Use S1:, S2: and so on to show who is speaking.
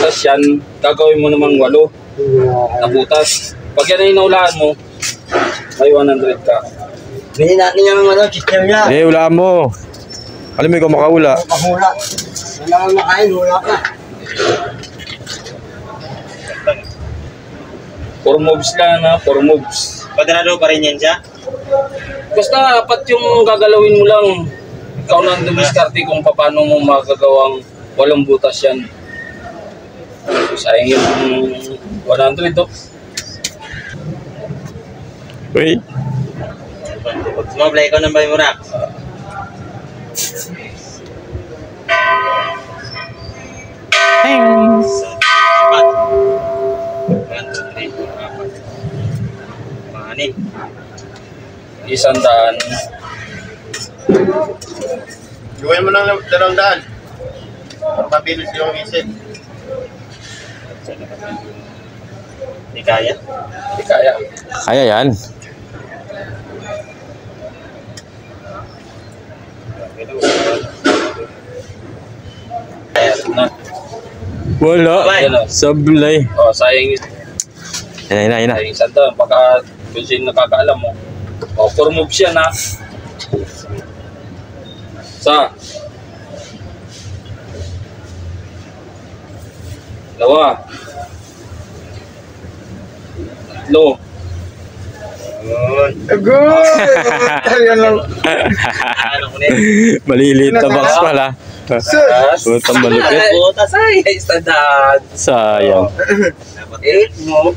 S1: butas yan, gagawin mo namang 8 na butas. Pag yan ay naulaan mo, may 100 ka.
S2: Bilhin natin yung system niya.
S3: Hulaan mo. Alam mo, ikaw makahula.
S2: Makahula. Wala kang makain, hula ka.
S1: 4 moves lang na, 4 moves.
S4: Padrado pa rin yan siya?
S1: Basta apat yung gagalawin mo lang. Ikaw na ang dumiskarte kung paano mo magagawang 8 butas yan. Sayang yung 100 to.
S3: Wait.
S4: Sumablay ko ng bay mo rak. Anim.
S1: 100.
S5: Gawin mo ng 200. Mabilis yung isip.
S4: Hindi kaya?
S1: Hindi kaya.
S3: Kaya yan.
S1: Kaya na.
S3: Wala.
S1: Yan o.
S3: Sablay.
S1: Oh, sayang
S3: Yan na.
S1: yung 100. Baka kung sino nakakaalam mo. Oh, 4 moves yan ha. Sa. 2. 3.
S2: Yan lang.
S4: Ano ko na
S3: Maliliit na box pala. Butang malupit.
S1: Butas ay standard.
S3: Sayang.
S1: 8 mo.